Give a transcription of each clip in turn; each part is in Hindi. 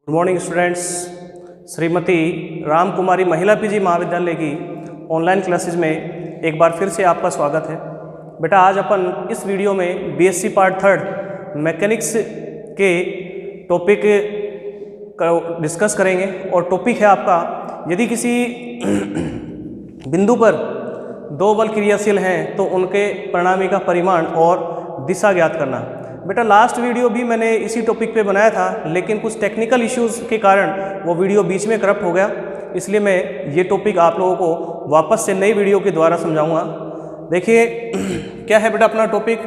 Good morning students. Shrimati Ram Kumari महिला पीजी महाविद्यालय की ऑनलाइन क्लासेज में एक बार फिर से आपका स्वागत है। बेटा आज अपन इस वीडियो में बीएससी पार्ट 3 मैकेनिक्स के टॉपिक का डिस्कस करेंगे और टॉपिक है आपका यदि किसी बिंदु पर दो बल क्रियाशील हैं तो उनके परिणामी का परिमाण और दिशा ज्ञात करना। बेटा लास्ट वीडियो भी मैंने इसी टॉपिक पे बनाया था, लेकिन कुछ टेक्निकल इश्यूज़ के कारण वो वीडियो बीच में करप्ट हो गया, इसलिए मैं ये टॉपिक आप लोगों को वापस से नई वीडियो के द्वारा समझाऊंगा। देखिए क्या है बेटा अपना टॉपिक,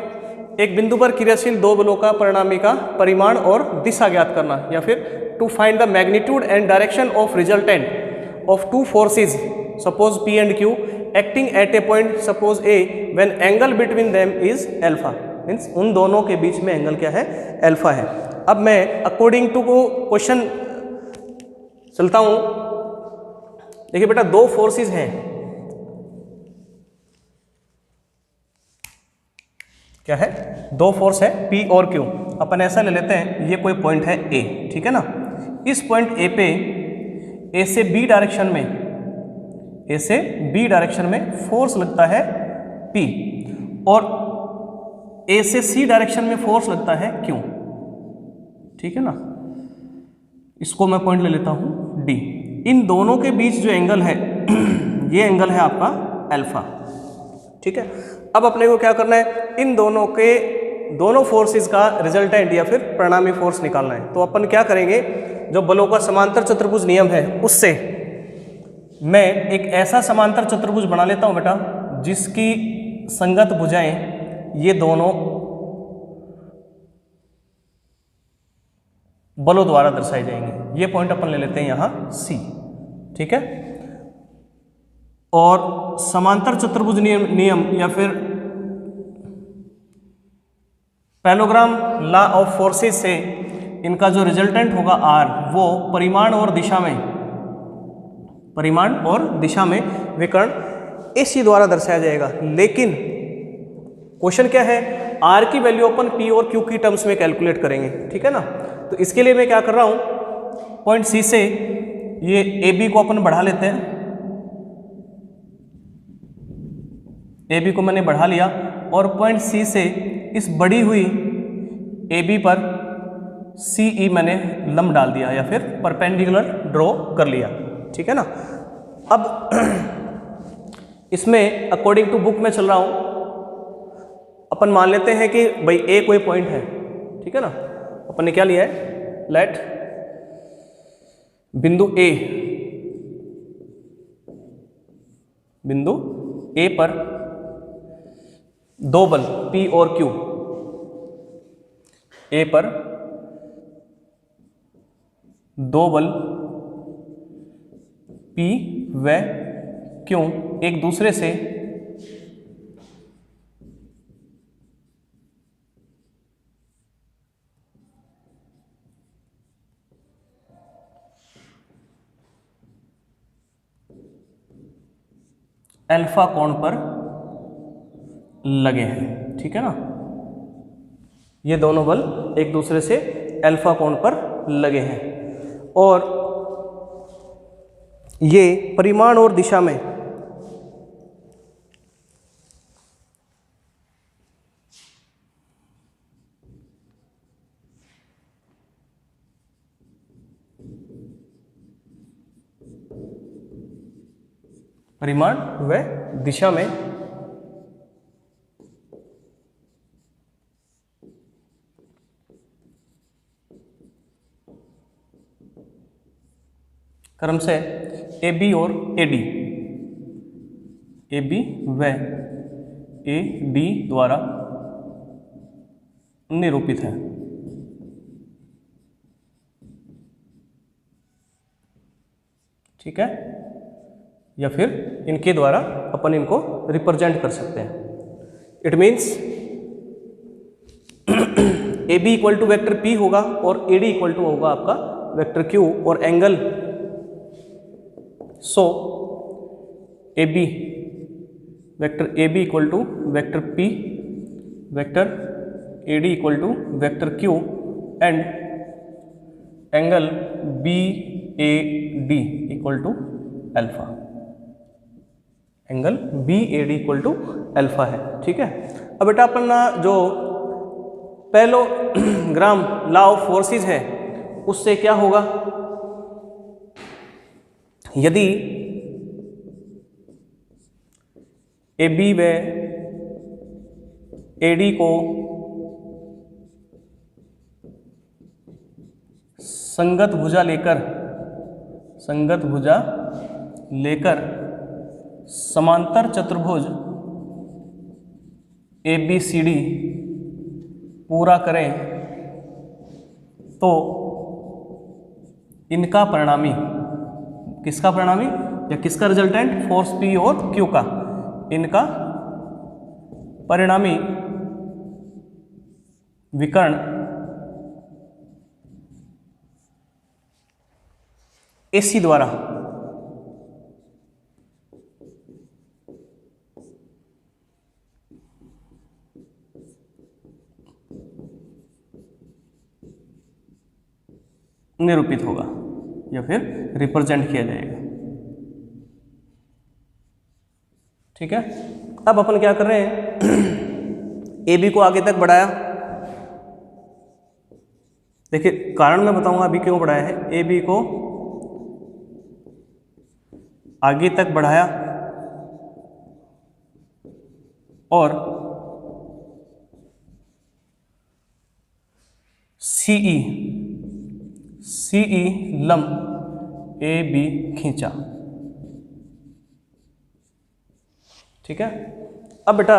एक बिंदु पर क्रियाशील दो बलों का परिणामी का परिमाण और दिशा ज्ञात करना, या फिर to find the magnitude and direction of resultant of two forces suppose P and Q acting at a point suppose A when angle between them is alpha. Means उन दोनों के बीच में एंगल क्या है, एल्फा है। अब मैं अकॉर्डिंग टू को क्वेश्चन चलता हूं। देखिए बेटा दो फोर्सेस हैं, क्या है, दो फोर्स है P और Q। अपन ऐसा ले लेते हैं, ये कोई पॉइंट है A, ठीक है ना। इस पॉइंट A पे A से B डायरेक्शन में, A से B डायरेक्शन में फोर्स लगता है P और A से C डायरेक्शन में फोर्स लगता है Q, ठीक है ना। इसको मैं पॉइंट ले लेता हूं D। इन दोनों के बीच जो एंगल है ये एंगल है आपका अल्फा, ठीक है। अब अपने को क्या करना है, इन दोनों फोर्सेस का रिजल्टेंट या फिर परिणामी फोर्स निकालना है। तो अपन क्या करेंगे, जो बलों का समांतर चतुर्भुज नियम है उससे मैं एक ऐसा समांतर चतुर्भुज बना लेता हूं बेटा जिसकी संगत भुजाएं ये दोनों बलों द्वारा दर्शाई जाएंगे। ये पॉइंट अपन ले लेते हैं यहां C, ठीक है। और समांतर चतुर्भुज नियम या फिर पैरेललोग्राम लॉ ऑफ फोर्सेस से इनका जो रिजल्टेंट होगा R, वो परिमाण और दिशा में विकर्ण AC द्वारा दर्शाया जाएगा। लेकिन क्वेश्चन क्या है, R की वैल्यू अपन P और Q की टर्म्स में कैलकुलेट करेंगे, ठीक है ना। तो इसके लिए मैं क्या कर रहा हूं, पॉइंट C से ये AB को अपन बढ़ा लेते हैं। AB को मैंने बढ़ा लिया और पॉइंट C से इस बढ़ी हुई AB पर CE मैंने लंब डाल दिया या फिर परपेंडिकुलर ड्रॉ कर लिया, ठीक है ना। अब इसमें अकॉर्डिंग टू बुक में चल रहा हूं, अपन मान लेते हैं कि भाई A कोई पॉइंट है, ठीक है ना। अपन ने क्या लिया है, लेट बिंदु A पर दो बल P और Q, A पर दो बल P व Q एक दूसरे से अल्फा कोण पर लगे हैं, ठीक है ना। ये दोनों बल एक दूसरे से अल्फा कोण पर लगे हैं और ये परिमाण और दिशा में क्रम से AB और AD व AD द्वारा निरूपित है, ठीक है। या फिर इनके द्वारा अपन इनको रिप्रेजेंट कर सकते हैं। It means AB equal to vector P होगा और AD इक्वल टू होगा आपका वेक्टर Q और angle, so AB vector AB equal to vector P vector AD equal to vector Q and angle B A D equal to alpha, angle B A D equal to alpha है। ठीक है, अब बेटा अपन जो पैरेललोग्राम लॉ ऑफ फोर्सेस है उससे क्या होगा, यदि ए बी व ए डी को संगत भुजा लेकर समांतर चतुर्भुज ए बी सी डी पूरा करें तो इनका परिणामी, किसका परिणामी या किसका रिजल्टेंट, फोर्स पी और क्यू का, इनका परिणामी विकर्ण एसी द्वारा निरूपित होगा या फिर रिप्रेजेंट किया जाएगा। ठीक है, अब अपन क्या कर रहे हैं, ए बी को आगे तक बढ़ाया। देखिए कारण मैं बताऊंगा अभी क्यों बढ़ाया है, ए बी को आगे तक बढ़ाया और सीई लंब ए बी खींचा। ठीक है, अब बेटा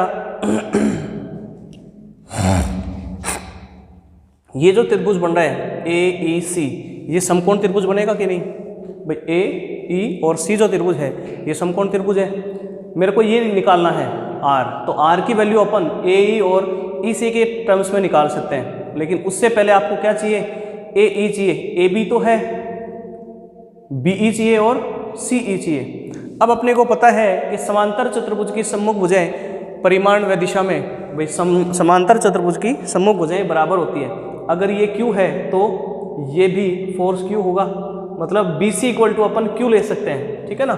ये जो त्रिभुज बन रहा है ए ई सी, ये समकोण त्रिभुज बनेगा कि नहीं भाई, ए ई और सी जो त्रिभुज है ये समकोण त्रिभुज है। मेरे को ये निकालना है आर, तो आर की वैल्यू अपन ए ई और ई सी के टर्म्स में निकाल सकते हैं, लेकिन उससे पहले आपको क्या चाहिए, ए ई चाहिए, ए बी तो है, बी ई चाहिए और सी ई चाहिए। अब अपने को पता है कि समांतर चतुर्भुज की सम्मुख भुजाएं परिमाण व दिशा में, भाई समांतर चतुर्भुज की सम्मुख भुजाएं बराबर होती है। अगर ये क्यू है तो ये भी फोर्स क्यू होगा, मतलब बी सी इक्वल टू अपन क्यू ले सकते हैं। ठीक है ना,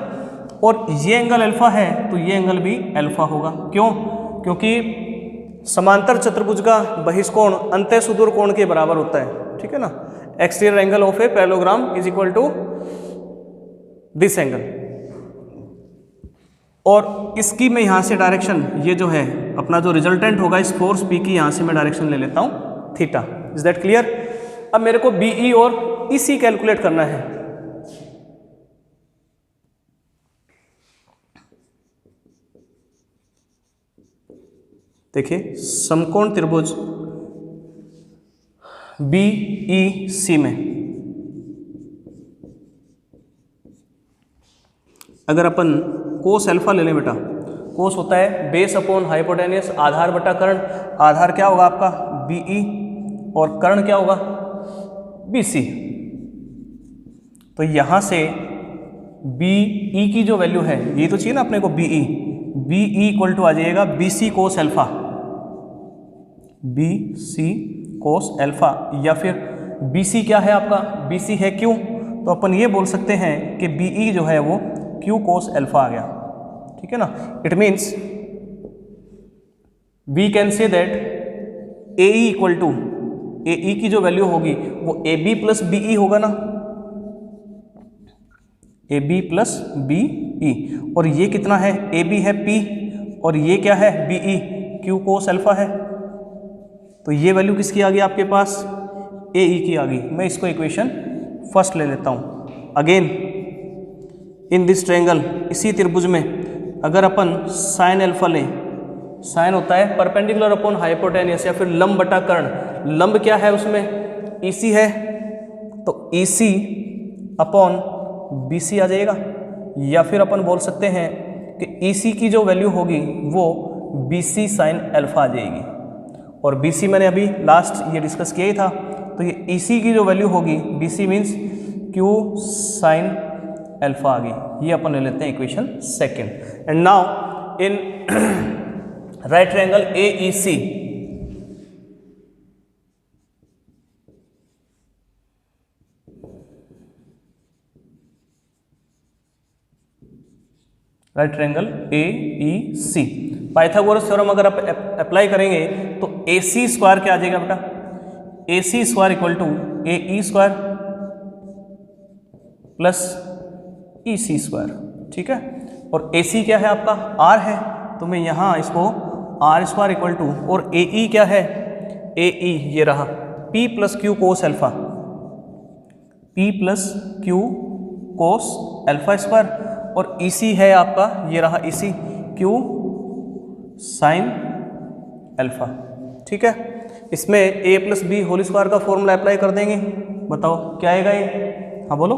और ये एंगल अल्फा है तो ये एंगल भी अल्फा होगा। क्यों, क्योंकि समांतर चतुर्भुज का बहिष्कोण अंतः सुदूर कोण के बराबर होता है। ठीक है ना, exterior angle of a parallelogram is equal to this angle, और इसकी मैं यहाँ से डायरेक्शन, ये जो है अपना जो रिजल्टेंट होगा इस फोर्स पी की, यहाँ से मैं डायरेक्शन ले लेता हूँ थीटा। Is that clear? अब मेरे को बीई और ईसी कैलकुलेट करना है। देखिए समकोण त्रिभुज बीईसी में अगर अपन कोस अल्फा ले लें बेटा, कोस होता है बेस अपॉन हाइपोटेनियस, आधार बटा कर्ण। आधार क्या होगा आपका बीई और कर्ण क्या होगा बीसी। तो यहां से बीई की जो वैल्यू है, ये तो चाहिए ना अपने को, बीई इक्वल टू आ जाएगा BC cos alpha, BC cos alpha, या फिर बीसी क्या है आपका, बीसी है क्यू, तो अपन ये बोल सकते हैं कि बीई जो है वो क्यू कोस अल्फा आ गया। ठीक है ना, it means we can say that AE equal to, AE की जो वैल्यू होगी वो ए बी प्लस बीई होगा ना, ए बी प्लस बीई, और ये कितना है, ए बी है पी और ये क्या है बीई, क्यू कोस अल्फा है। तो ये वैल्यू किसकी आ गई आपके पास, एई की आ गई। मैं इसको इक्वेशन फर्स्ट ले लेता हूँ। अगेन इन दिस ट्रायंगल, इसी त्रिभुज में अगर अपन साइन अल्फा लें, साइन होता है परपेंडिकुलर अपॉन हाइपोटेनियस या फिर लंब बटा कर्ण। लंब क्या है उसमें, ईसी है, तो ईसी अपॉन बीसी आ जाएगा, या फिर अपन बोल सकते हैं कि ईसी की जो वैल्यू होगी वो बीसी साइन अल्फा आ जाएगी। और बीसी मैंने अभी लास्ट ये डिस्कस किया ही था, तो ये ईसी की जो वैल्यू होगी BC means Q sine alpha आ गई। ये अपन ले लेते हैं equation second. And now in right triangle AEC, right triangle A E C. Pythagoras theorem अगर आप अप्लाई करेंगे तो ए सी स्क्वायर क्या आ जाएगा बेटा, A C square equal to A E square plus E C square, ठीक है। और ए सी क्या है आपका आर है, तो मैं यहाँ इसको आर स्क्वायर इक्वल टू, और ए ई क्या है, ए ई ये रहा P plus Q cos alpha, P plus Q cos alpha square, और ई सी है आपका ये रहा ई सी क्यू साइन एल्फा, ठीक है। इसमें ए प्लस बी होल स्क्वायर का फॉर्मूला अप्लाई कर देंगे, बताओ क्या आएगा ये, हाँ बोलो,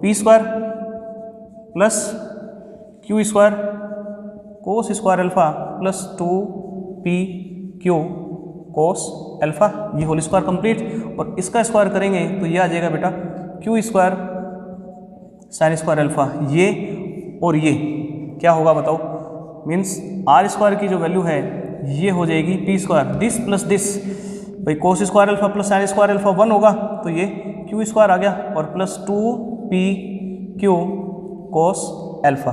P square plus Q square कोस square alpha plus 2p Q cos alpha, ये होल स्क्वायर कंप्लीट, और इसका स्क्वायर करेंगे तो ये आ जाएगा बेटा Q square sine square alpha, ये और ये क्या होगा बताओ, मीन्स आर स्क्वायर की जो वैल्यू है ये हो जाएगी P square, this plus this, भाई cos square alpha plus sine square alpha 1 होगा, तो ये क्यू स्क्वायर आ गया, और plus 2p Q cos alpha.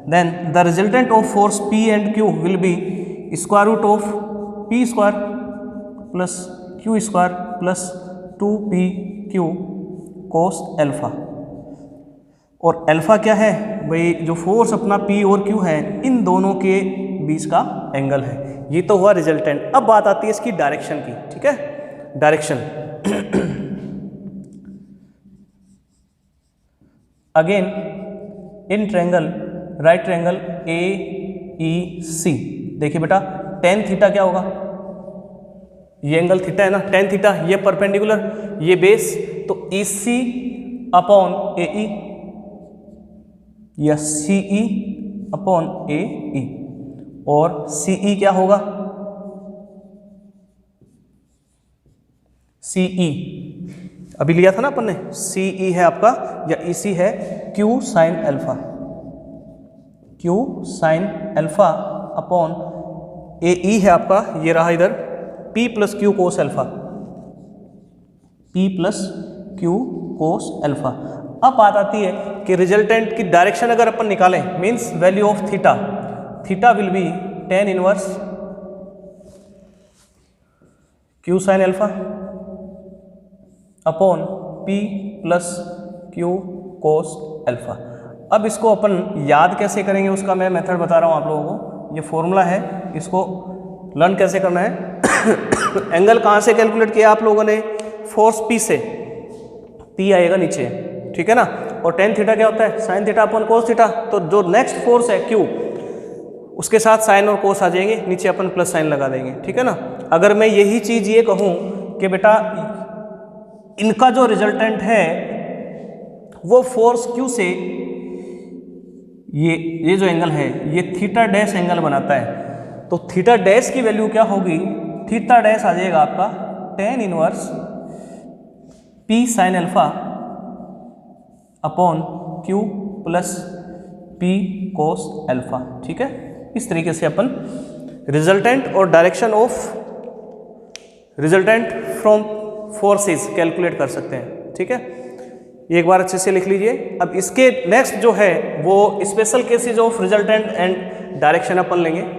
Then the resultant of force P and Q will be square root of P square plus Q square plus 2p Q cos alpha. और एल्फा क्या है भाई, जो फोर्स अपना P और Q है इन दोनों के बीच का एंगल है, ये तो हुआ रिजल्टेंट। अब बात आती है इसकी डायरेक्शन की, ठीक है, direction again in triangle right triangle A E C, देखिए बेटा टेन थीटा क्या होगा, ये एंगल थीटा है ना, टेन थीटा, ये परपेंडिकुलर, ये बेस, तो ई सी अपॉन ए ई या सी ई अपॉन ए ई, और सी ई क्या होगा, सी ई अभी लिया था ना अपन ने, सी ई है आपका या ई सी है Q sine alpha, Q sine alpha upon A E है आपका ये रहा इधर P plus Q cos alpha, P plus Q cos alpha. अब बात आती है कि रिजल्टेंट की डायरेक्शन अगर अपन निकालें, means value of theta, theta will be tan inverse Q sine alpha upon P plus Q cos alpha. अब इसको अपन याद कैसे करेंगे उसका मैं मेथड बता रहा हूँ आप लोगों को, ये फॉर्मूला है, इसको लर्न कैसे करना है। एंगल कहाँ से कैलकुलेट किया आप लोगों ने, फोर्स पी से, पी आएगा नीचे, ठीक है ना, और टेन थीटा क्या होता है, sine theta upon cos theta, तो जो नेक्स्ट फोर्स है क्यू उसके साथ साइन और कोस आ जाएंगे, नीचे अपन प्लस साइन लगा देंगे, ठीक है ना। अगर मैं यही चीज़ ये कहूँ कि बेटा इनका जो रिजल्टेंट है वो फोर्स क्यू से ये जो एंगल है ये थीटा डैश एंगल बनाता है, तो थीटा डैश की वैल्यू क्या होगी, थीटा डैश आ जाएगा आपका tan inverse P sign alpha upon Q plus P cos alpha, ठीक है। इस तरीके से अपन रिजल्टेंट और direction of resultant from forces calculate कर सकते हैं, ठीक है। एक बार अच्छे से लिख लीजिए। अब इसके नेक्स्ट जो है वो special cases of resultant and direction अपन लेंगे।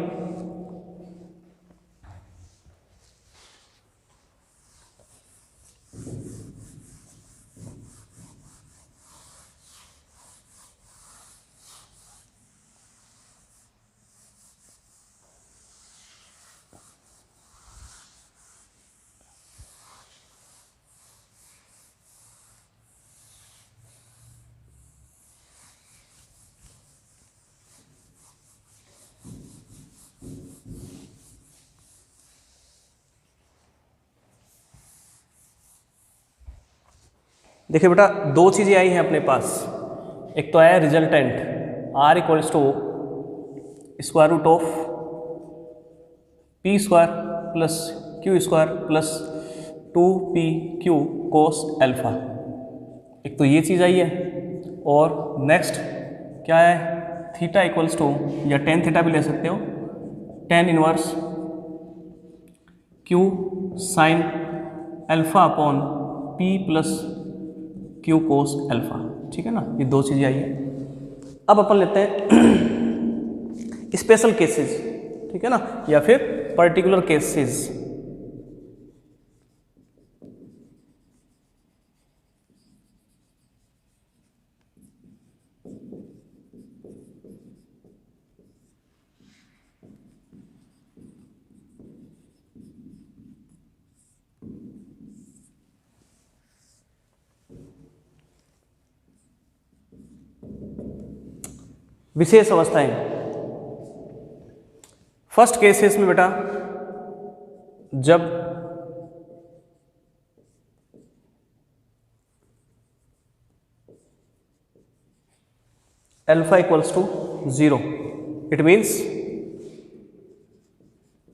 देखिए बेटा दो चीज़ें आई हैं अपने पास, एक तो आया resultant R equals to square root of P square plus Q square plus 2p Q cos alpha, एक तो ये चीज़ आई है। और नेक्स्ट क्या है, थीटा इक्वल्स टू या टेन थीटा भी ले सकते हो, tan inverse Q sine alpha upon P plus Q cos alpha, ठीक है ना। ये दो चीज़ें आई है। अब अपन लेते हैं स्पेशल केसेस, ठीक है ना, या फिर पर्टिकुलर केसेस। विशेष अवस्थाएं, फर्स्ट केसेस में बेटा जब alpha equals to 0, it means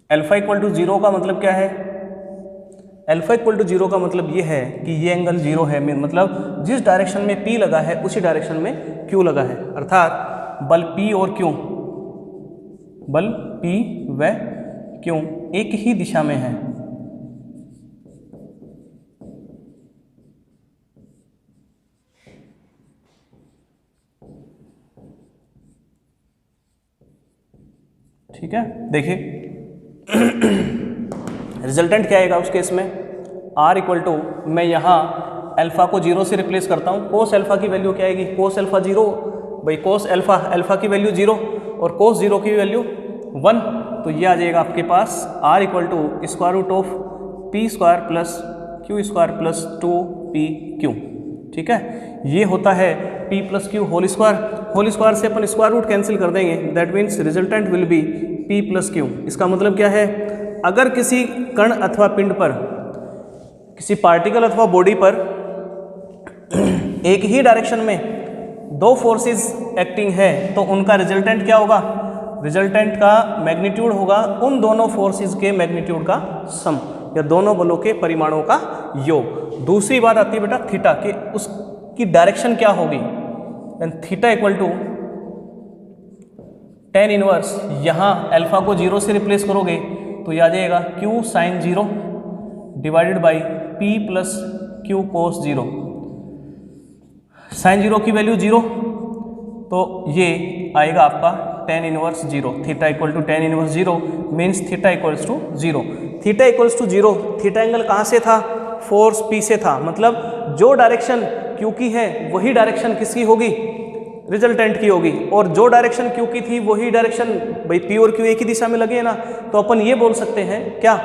alpha equal to 0 का मतलब क्या है? अल्फा इक्वल टू 0 का मतलब ये है कि ये एंगल 0 है, मतलब जिस डायरेक्शन में P लगा है उसी डायरेक्शन में Q लगा है, अर्थात बल P और Q, बल P व Q एक ही दिशा में है। ठीक है, देखिए रिजल्टेंट क्या आएगा उस केस में? R इक्वल टू, मैं यहाँ अल्फा को 0 से रिप्लेस करता हूँ, कोस अल्फा की वैल्यू क्या आएगी? कोस अल्फा 0, भाई कोस अल्फा, अल्फा की वैल्यू 0 और कोस 0 की वैल्यू 1, तो ये आ जाएगा आपके पास R equal to square root of P square plus Q square plus 2pq। ठीक है, ये होता है p plus Q whole square से अपन स्क्वायर रूट कैंसिल कर देंगे, that means resultant will be p plus Q. इसका मतलब क्या है? अगर किसी कण अथवा पिंड पर, किसी पार्टिकल अथवा बॉडी पर एक ही डायरेक्शन में दो फोर्सेस एक्टिंग है तो उनका रिजल्टेंट क्या होगा? रिजल्टेंट का मैग्नीट्यूड होगा उन दोनों फोर्सेस के मैग्नीट्यूड का सम, या दोनों बलों के परिमाणों का योग। दूसरी बात आती है बेटा थीटा, कि उसकी डायरेक्शन क्या होगी? And theta equal to tan inverse, यहाँ अल्फा को 0 से रिप्लेस करोगे तो ये आ जाएगा q sine 0 divided by p plus Q cos 0। Sine 0 की वैल्यू 0, तो ये आएगा आपका tan inverse 0। Theta equal to tan inverse 0 means theta equals to 0। Theta equals to 0, theta angle कहाँ से था? फोर्स P से था, मतलब जो डायरेक्शन Q की है वही डायरेक्शन किसकी होगी? रिजल्टेंट की होगी। और जो डायरेक्शन Q की थी वही डायरेक्शन, भाई P और Q एक ही दिशा में लगे हैं ना, तो अपन ये बोल सकते हैं क्या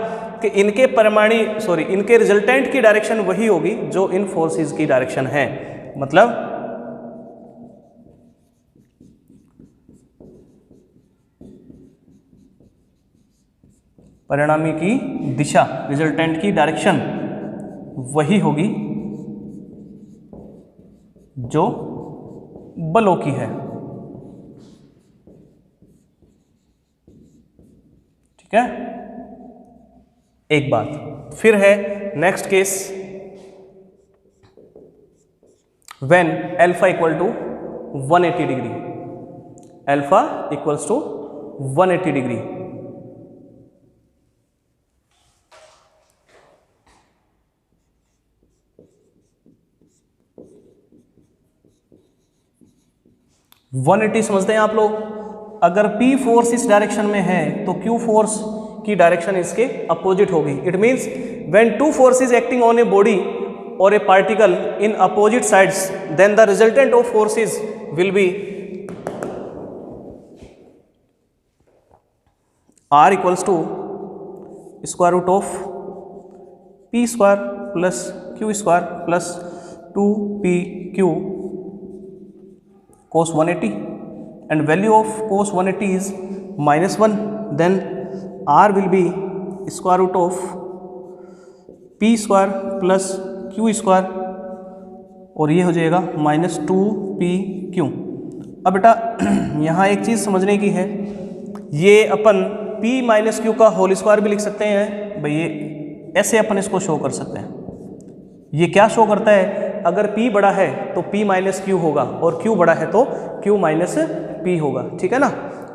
कि इनके रिजल्टेंट की डायरेक्शन वही होगी जो इन फोर्सेस की डायरेक्शन है। मतलब परिणामी की दिशा, रिजल्टेंट की डायरेक्शन वही होगी जो बलों की है। ठीक है, एक बात फिर है next case, when alpha equal to 180 degree, alpha equals to 180 degree. One 180 समझते हैं आप लोग? अगर P फोर्स इस डायरेक्शन में है तो Q फोर्स की डायरेक्शन इसके अपोजिट होगी। It means when two forces acting on a body और a particle in opposite sides, then the resultant of forces will be R equals to square root of P square plus Q square plus 2pq cos 180, and value of cos 180 is -1, then R will be square root of P square plus Q square, और ये हो जाएगा -2pq। अब बेटा यहाँ एक चीज़ समझने की है, ये अपन P माइनस क्यू का होल स्क्वायर भी लिख सकते हैं भाई, ये ऐसे अपन इसको शो कर सकते हैं। ये क्या शो करता है? अगर P बड़ा है तो P माइनस क्यू होगा, और Q बड़ा है तो Q माइनस P होगा। ठीक है ना,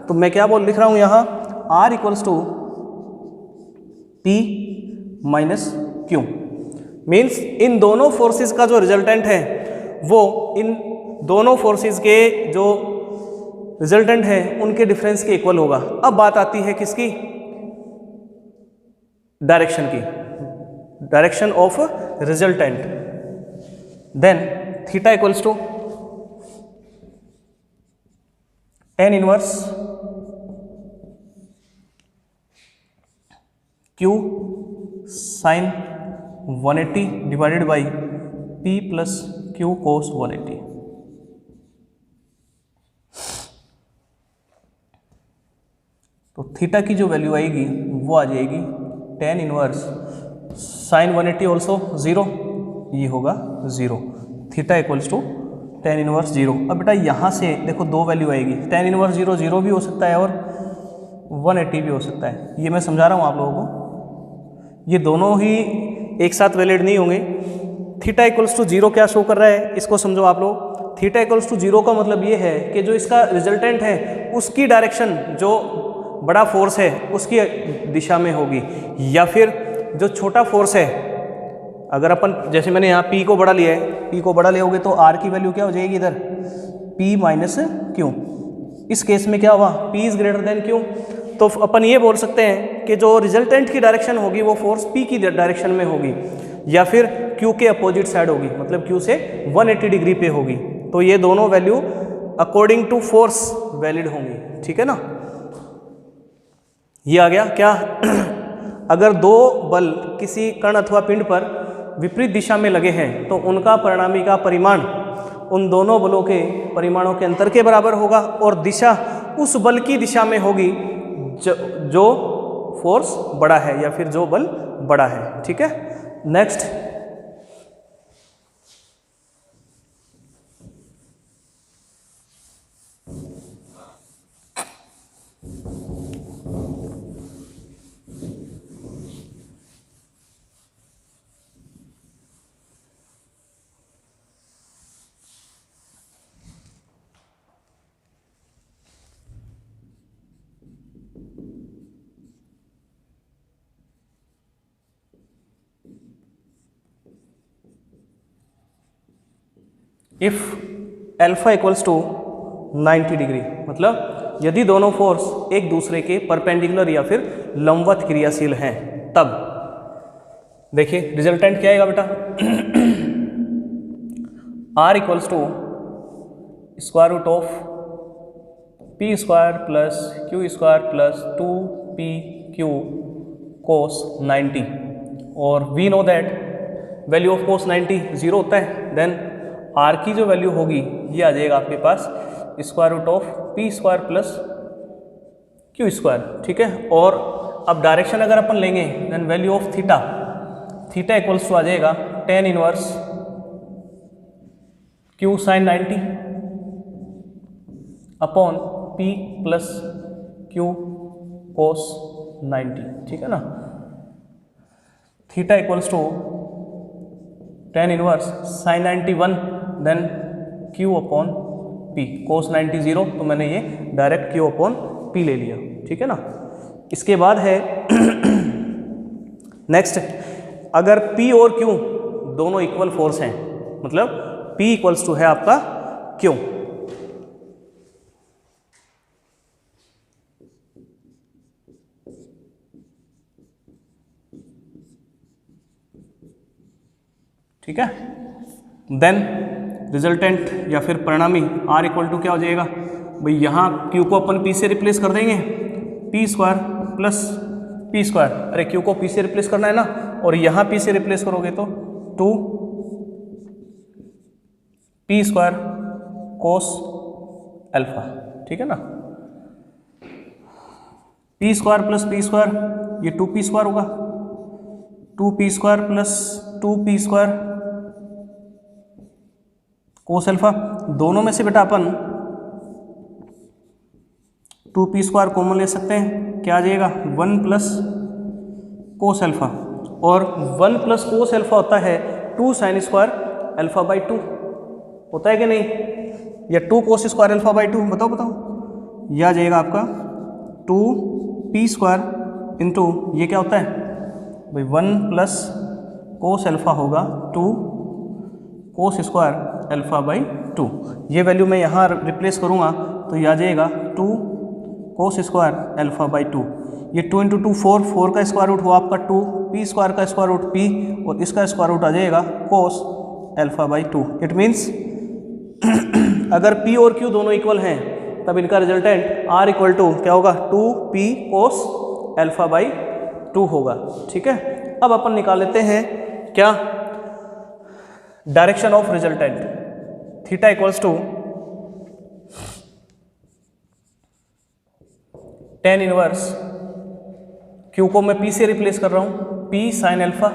तो मैं क्या लिख रहा हूँ यहाँ? R equals to P minus Q, means इन दोनों फोर्सेस का जो रिजल्टेंट है वो इन दोनों फोर्सेस के जो रिजल्टेंट है उनके डिफरेंस के इक्वल होगा। अब बात आती है किसकी, डायरेक्शन की, direction of resultant. Then theta equals to tan inverse Q sine 180 divided by P plus Q cos 180। तो थीटा की जो वैल्यू आएगी वो आ जाएगी tan इनवर्स साइन 180 ऑल्सो 0, ये होगा 0। Theta equals to tan inverse 0। अब बेटा यहाँ से देखो दो वैल्यू आएगी, tan इनवर्स 0 0 भी हो सकता है और 180 भी हो सकता है। ये मैं समझा रहा हूँ आप लोगों को, ये दोनों ही एक साथ वैलिड नहीं होंगे। थीटा इक्वल्स टू 0 क्या शो कर रहा है, इसको समझो आप लोग। थीटा इक्वल्स टू 0 का मतलब ये है कि जो इसका रिजल्टेंट है उसकी डायरेक्शन, जो बड़ा फोर्स है उसकी दिशा में होगी, या फिर जो छोटा फोर्स है, अगर अपन जैसे मैंने यहाँ P को बड़ा लिया है, P को बड़ा लियोगे तो R की वैल्यू क्या हो जाएगी इधर, P माइनस Q। इस केस में क्या हुआ, P is greater than Q। तो अपन ये बोल सकते हैं कि जो रिजल्टेंट की डायरेक्शन होगी वो फोर्स P की डायरेक्शन में होगी, या फिर Q के अपोजिट साइड होगी, मतलब Q से 180 डिग्री पे होगी। तो ये दोनों value according to force valid होंगी, ठीक है ना। ये आ गया क्या अगर दो बल किसी कण अथवा पिंड पर विपरीत दिशा में लगे हैं तो उनका परिणामी का परिमाण उन दोनों बलों के परिमाणों के अंतर के बराबर होगा, और दिशा उस बल की दिशा में होगी जो फोर्स बड़ा है या फिर जो बल बड़ा है, ठीक है। Next, if alpha equals to 90 degree, मतलब यदि दोनों फोर्स एक दूसरे के परपेंडिकुलर या फिर लंबवत क्रियाशील हैं, तब देखिए रिजल्टेंट क्या आएगा बेटा R equals to square root of P square plus Q square plus 2PQ cos 90, और we know that value of cos 90 0 होता है। देन R की जो वैल्यू होगी ये आ जाएगा आपके पास square root of P square plus Q square, ठीक है। और अब डायरेक्शन अगर अपन लेंगे then value of theta, theta equals to आ जाएगा tan inverse Q sine 90 upon P plus Q cos 90, ठीक है ना। Theta equals to tan inverse sine 91 then Q upon P cos 90 0, तो मैंने ये डायरेक्ट Q अपॉन P ले लिया, ठीक है ना। इसके बाद है नेक्स्ट, अगर P और Q दोनों इक्वल फोर्स हैं, मतलब P इक्वल्स टू है आपका Q, ठीक है। देन रिजल्टेंट या फिर परिणामी R इक्वल टू क्या हो जाएगा भाई, यहाँ Q को अपन P से रिप्लेस कर देंगे, P square plus P square, अरे Q को P से रिप्लेस करना है ना, और यहाँ P से रिप्लेस करोगे तो 2P स्क्वायर कोस अल्फा, ठीक है ना। P square plus P square, ये 2P स्क्वायर होगा, 2P square plus 2P square cos alpha. दोनों में से बेटा अपन 2P स्क्वायर कॉमन ले सकते हैं, क्या आ जाएगा 1 प्लस कोस अल्फा, और 1 प्लस कोस अल्फा होता है 2 साइन स्क्वायर अल्फा बाई 2, होता है कि नहीं, या 2 कोस स्क्वायर अल्फा बाई 2, बताओ बताओ, यह आ जाएगा आपका 2P स्क्वायर इंटू ये क्या होता है भाई 1 प्लस कोस अल्फा होगा 2 कोस स्क्वायर अल्फा बाई 2। ये वैल्यू मैं यहाँ रिप्लेस करूँगा तो ये आ जाएगा 2 कोस स्क्वायर अल्फा बाई 2। ये 2 इंटू 2 4, 4 का स्क्वायर रूट हुआ आपका 2, पी स्क्वायर का स्क्वायर रूट पी, और इसका स्क्वायर रूट आ जाएगा cos alpha by 2। It means अगर पी और क्यू दोनों इक्वल हैं तब इनका रिजल्टेंट आर इक्वल टू क्या होगा, 2p कोस अल्फा बाई 2 होगा। ठीक है, अब अपन निकाल लेते हैं क्या, direction of resultant. Theta equals to tan inverse, Q को मैं p से रिप्लेस कर रहा हूँ, p sine alpha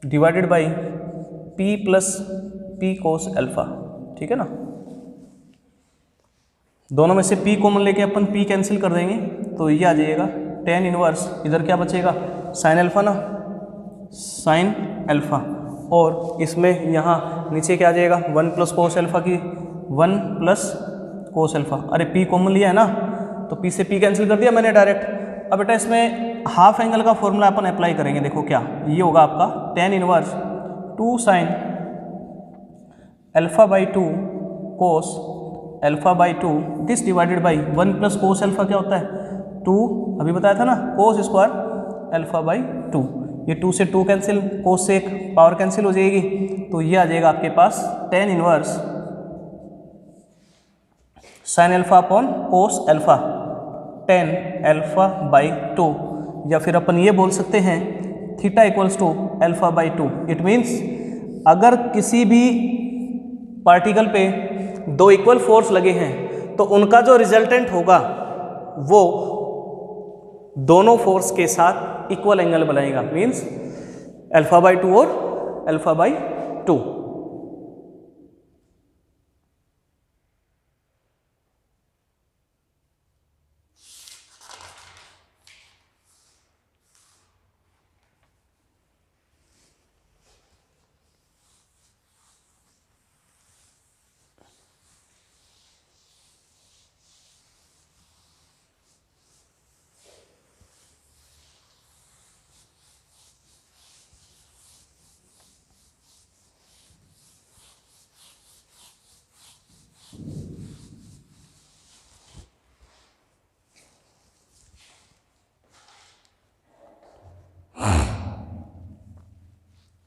divided by p plus p cos alpha. ठीक है ना, दोनों में से p कॉमन लेके अपन p कैंसिल कर देंगे तो ये आ जाएगा tan इनवर्स, इधर क्या बचेगा साइन अल्फा ना, साइन अल्फा, और इसमें यहाँ नीचे क्या आ जाएगा 1 प्लस कोस अल्फा की 1 प्लस कोस अल्फा। अरे p कॉमन लिया है ना तो p से p कैंसिल कर दिया मैंने डायरेक्ट। अब बेटा इसमें हाफ एंगल का फॉर्मूला अपन अप्लाई करेंगे। देखो क्या ये होगा आपका tan inverse 2 sine alpha by 2 cos alpha by 2 this divided by 1 plus cos alpha क्या होता है 2, अभी बताया था ना, कोस स्क्वायर अल्फा बाई 2। ये 2 से 2 कैंसिल, कोस से एक पावर कैंसिल हो जाएगी, तो ये आ जाएगा आपके पास tan inverse sine alpha upon cos alpha tan alpha by 2, या फिर अपन ये बोल सकते हैं theta equals to alpha by 2। It means अगर किसी भी पार्टिकल पे दो इक्वल फोर्स लगे हैं तो उनका जो रिजल्टेंट होगा वो दोनों फोर्स के साथ इक्वल एंगल बनाएगा, मीन्स अल्फा बाई 2 और अल्फा बाई 2।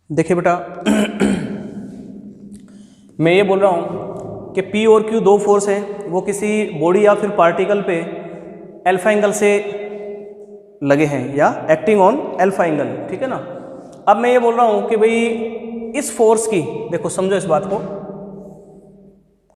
देखिए बेटा मैं ये बोल रहा हूँ कि P और Q दो फोर्स हैं, वो किसी बॉडी या फिर पार्टिकल पे अल्फा एंगल से लगे हैं या एक्टिंग ऑन अल्फा एंगल। ठीक है ना, अब मैं ये बोल रहा हूँ कि भाई इस फोर्स की, देखो समझो इस बात को,